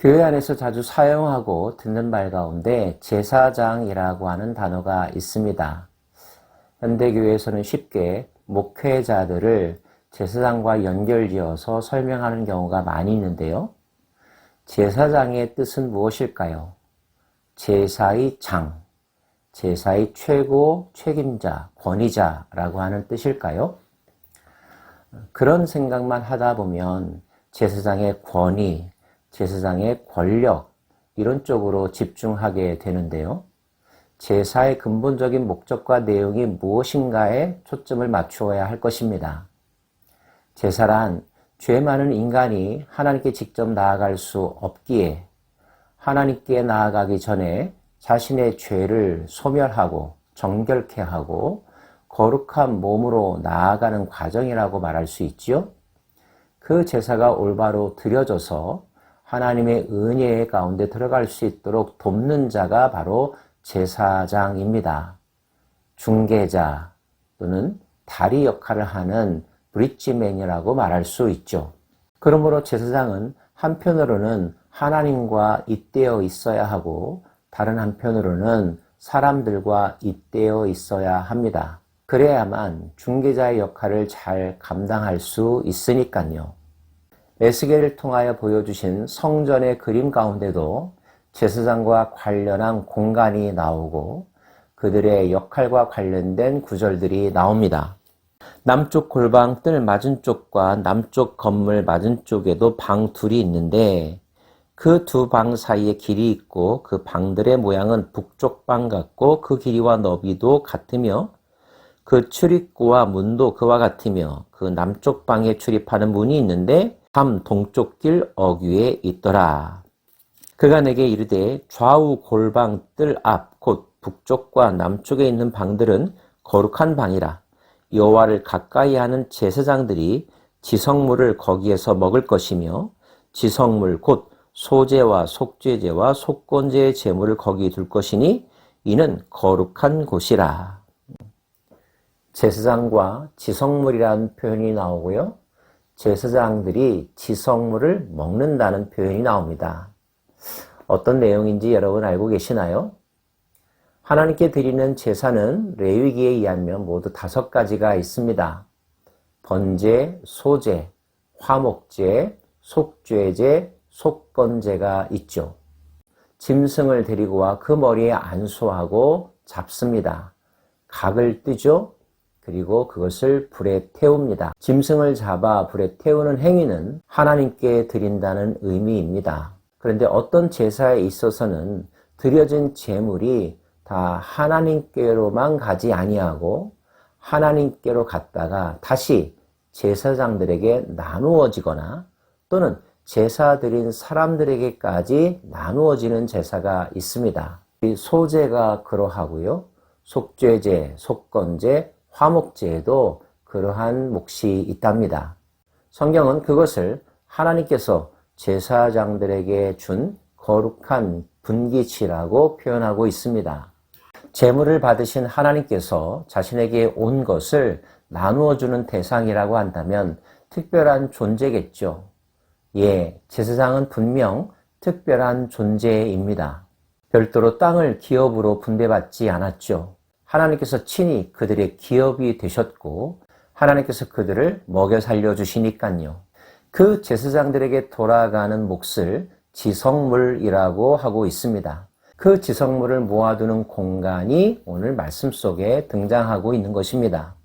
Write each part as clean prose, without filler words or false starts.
교회 안에서 자주 사용하고 듣는 말 가운데 제사장이라고 하는 단어가 있습니다. 현대교회에서는 쉽게 목회자들을 제사장과 연결지어서 설명하는 경우가 많이 있는데요. 제사장의 뜻은 무엇일까요? 제사의 장, 제사의 최고 책임자, 권위자라고 하는 뜻일까요? 그런 생각만 하다 보면 제사장의 권위, 제사장의 권력 이런 쪽으로 집중하게 되는데요. 제사의 근본적인 목적과 내용이 무엇인가에 초점을 맞추어야 할 것입니다. 제사란 죄 많은 인간이 하나님께 직접 나아갈 수 없기에 하나님께 나아가기 전에 자신의 죄를 소멸하고 정결케 하고 거룩한 몸으로 나아가는 과정이라고 말할 수 있지요. 그 제사가 올바로 드려져서 하나님의 은혜 가운데 들어갈 수 있도록 돕는 자가 바로 제사장입니다. 중개자 또는 다리 역할을 하는 브릿지맨이라고 말할 수 있죠. 그러므로 제사장은 한편으로는 하나님과 잇대어 있어야 하고 다른 한편으로는 사람들과 잇대어 있어야 합니다. 그래야만 중개자의 역할을 잘 감당할 수 있으니까요. 에스겔을 통하여 보여주신 성전의 그림 가운데도 제사장과 관련한 공간이 나오고 그들의 역할과 관련된 구절들이 나옵니다. 남쪽 골방 뜰 맞은쪽과 남쪽 건물 맞은쪽에도 방 둘이 있는데 그 두 방 사이에 길이 있고 그 방들의 모양은 북쪽 방 같고 그 길이와 너비도 같으며 그 출입구와 문도 그와 같으며 그 남쪽 방에 출입하는 문이 있는데 함 동쪽 길 어귀에 있더라. 그가 내게 이르되 좌우 골방 뜰 앞 곧 북쪽과 남쪽에 있는 방들은 거룩한 방이라. 여호와를 가까이 하는 제사장들이 지성물을 거기에서 먹을 것이며 지성물 곧 소제와 속죄제와 속건제의 제물을 거기 둘 것이니 이는 거룩한 곳이라. 제사장과 지성물이라는 표현이 나오고요. 제사장들이 지성물을 먹는다는 표현이 나옵니다. 어떤 내용인지 여러분 알고 계시나요? 하나님께 드리는 제사는 레위기에 의하면 모두 5가지가 있습니다. 번제, 소제, 화목제, 속죄제, 속건제가 있죠. 짐승을 데리고 와 그 머리에 안수하고 잡습니다. 각을 뜨죠. 그리고 그것을 불에 태웁니다. 짐승을 잡아 불에 태우는 행위는 하나님께 드린다는 의미입니다. 그런데 어떤 제사에 있어서는 드려진 제물이 다 하나님께로만 가지 아니하고 하나님께로 갔다가 다시 제사장들에게 나누어지거나 또는 제사 드린 사람들에게까지 나누어지는 제사가 있습니다. 소제가 그러하고요. 속죄제, 속건제, 화목제에도 그러한 몫이 있답니다. 성경은 그것을 하나님께서 제사장들에게 준 거룩한 분깃이라고 표현하고 있습니다. 제물을 받으신 하나님께서 자신에게 온 것을 나누어 주는 대상이라고 한다면 특별한 존재겠죠. 예, 제사장은 분명 특별한 존재입니다. 별도로 땅을 기업으로 분배받지 않았죠. 하나님께서 친히 그들의 기업이 되셨고 하나님께서 그들을 먹여 살려주시니까요. 그 제사장들에게 돌아가는 몫을 지성물이라고 하고 있습니다. 그 지성물을 모아두는 공간이 오늘 말씀 속에 등장하고 있는 것입니다.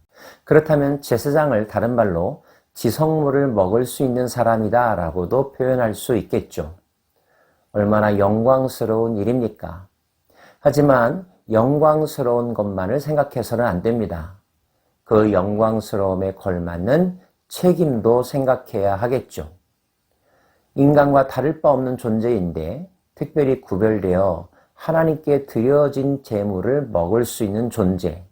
그렇다면 제사장을 다른 말로 지성물을 먹을 수 있는 사람이다 라고도 표현할 수 있겠죠. 얼마나 영광스러운 일입니까? 하지만 영광스러운 것만을 생각해서는 안 됩니다. 그 영광스러움에 걸맞는 책임도 생각해야 하겠죠. 인간과 다를 바 없는 존재인데 특별히 구별되어 하나님께 드려진 제물을 먹을 수 있는 존재.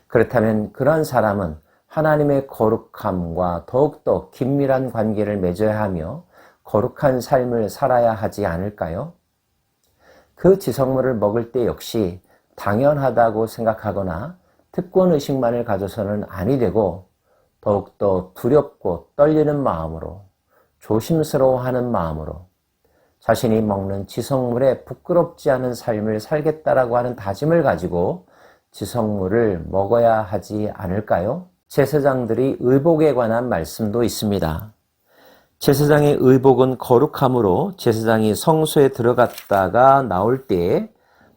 그렇다면 그런 사람은 하나님의 거룩함과 더욱더 긴밀한 관계를 맺어야 하며 거룩한 삶을 살아야 하지 않을까요? 그 지성물을 먹을 때 역시 당연하다고 생각하거나 특권의식만을 가져서는 아니 되고 더욱더 두렵고 떨리는 마음으로 조심스러워하는 마음으로 자신이 먹는 지성물에 부끄럽지 않은 삶을 살겠다라고 하는 다짐을 가지고 지성물을 먹어야 하지 않을까요? 제사장들의 의복에 관한 말씀도 있습니다. 제사장의 의복은 거룩함으로 제사장이 성소에 들어갔다가 나올 때에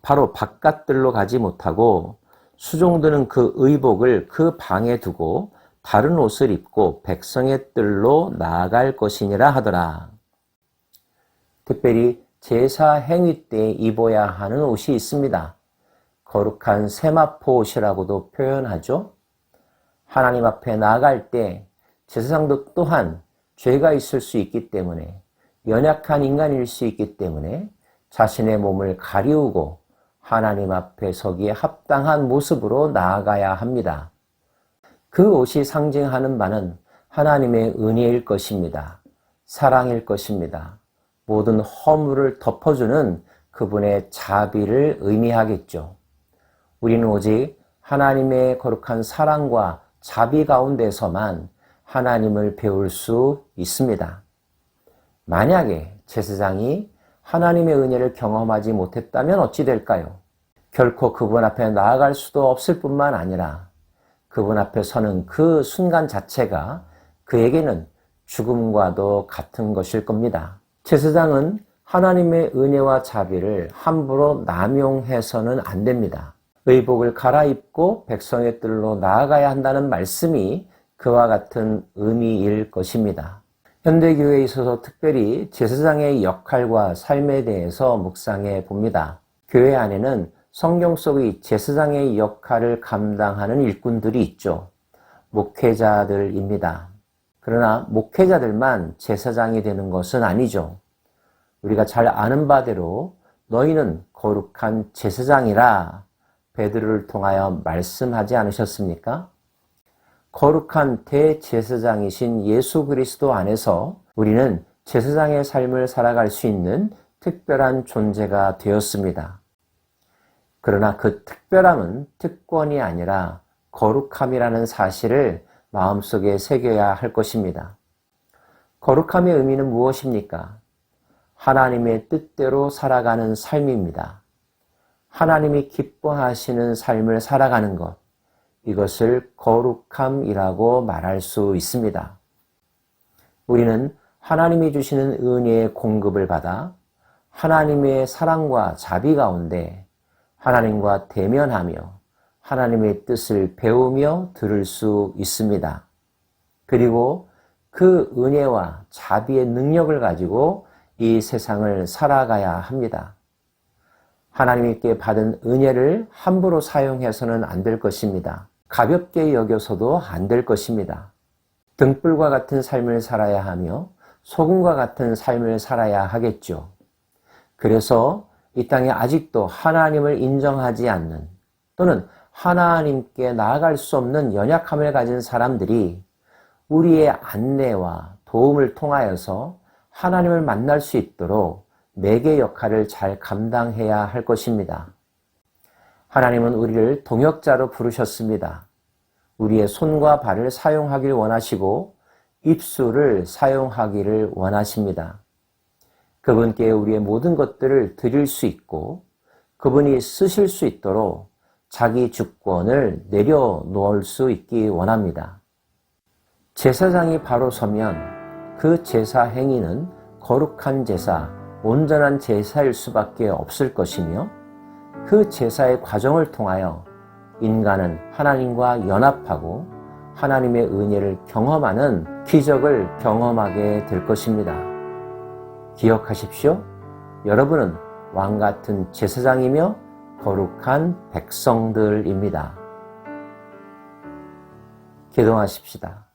바로 바깥들로 가지 못하고 수종드는 그 의복을 그 방에 두고 다른 옷을 입고 백성의 뜰로 나아갈 것이니라 하더라. 특별히 제사 행위 때 입어야 하는 옷이 있습니다. 거룩한 세마포 옷이라고도 표현하죠. 하나님 앞에 나아갈 때 제사장도 또한 죄가 있을 수 있기 때문에, 연약한 인간일 수 있기 때문에 자신의 몸을 가리우고 하나님 앞에 서기에 합당한 모습으로 나아가야 합니다. 그 옷이 상징하는 바는 하나님의 은혜일 것입니다. 사랑일 것입니다. 모든 허물을 덮어주는 그분의 자비를 의미하겠죠. 우리는 오직 하나님의 거룩한 사랑과 자비 가운데서만 하나님을 배울 수 있습니다. 만약에 제사장이 하나님의 은혜를 경험하지 못했다면 어찌 될까요? 결코 그분 앞에 나아갈 수도 없을 뿐만 아니라 그분 앞에 서는 그 순간 자체가 그에게는 죽음과도 같은 것일 겁니다. 제사장은 하나님의 은혜와 자비를 함부로 남용해서는 안 됩니다. 의복을 갈아입고 백성의 뜰로 나아가야 한다는 말씀이 그와 같은 의미일 것입니다. 현대교회에 있어서 특별히 제사장의 역할과 삶에 대해서 묵상해 봅니다. 교회 안에는 성경 속의 제사장의 역할을 감당하는 일꾼들이 있죠. 목회자들입니다. 그러나 목회자들만 제사장이 되는 것은 아니죠. 우리가 잘 아는 바대로 너희는 거룩한 제사장이라 베드로를 통하여 말씀하지 않으셨습니까? 거룩한 대제사장이신 예수 그리스도 안에서 우리는 제사장의 삶을 살아갈 수 있는 특별한 존재가 되었습니다. 그러나 그 특별함은 특권이 아니라 거룩함이라는 사실을 마음속에 새겨야 할 것입니다. 거룩함의 의미는 무엇입니까? 하나님의 뜻대로 살아가는 삶입니다. 하나님이 기뻐하시는 삶을 살아가는 것, 이것을 거룩함이라고 말할 수 있습니다. 우리는 하나님이 주시는 은혜의 공급을 받아 하나님의 사랑과 자비 가운데 하나님과 대면하며 하나님의 뜻을 배우며 들을 수 있습니다. 그리고 그 은혜와 자비의 능력을 가지고 이 세상을 살아가야 합니다. 하나님께 받은 은혜를 함부로 사용해서는 안 될 것입니다. 가볍게 여겨서도 안 될 것입니다. 등불과 같은 삶을 살아야 하며 소금과 같은 삶을 살아야 하겠죠. 그래서 이 땅에 아직도 하나님을 인정하지 않는 또는 하나님께 나아갈 수 없는 연약함을 가진 사람들이 우리의 안내와 도움을 통하여서 하나님을 만날 수 있도록 매개 역할을 잘 감당해야 할 것입니다. 하나님은 우리를 동역자로 부르셨습니다. 우리의 손과 발을 사용하길 원하시고 입술을 사용하기를 원하십니다. 그분께 우리의 모든 것들을 드릴 수 있고 그분이 쓰실 수 있도록 자기 주권을 내려놓을 수 있기 원합니다. 제사장이 바로 서면 그 제사 행위는 거룩한 제사, 온전한 제사일 수밖에 없을 것이며 그 제사의 과정을 통하여 인간은 하나님과 연합하고 하나님의 은혜를 경험하는 기적을 경험하게 될 것입니다. 기억하십시오. 여러분은 왕같은 제사장이며 거룩한 백성들입니다. 기도하십시다.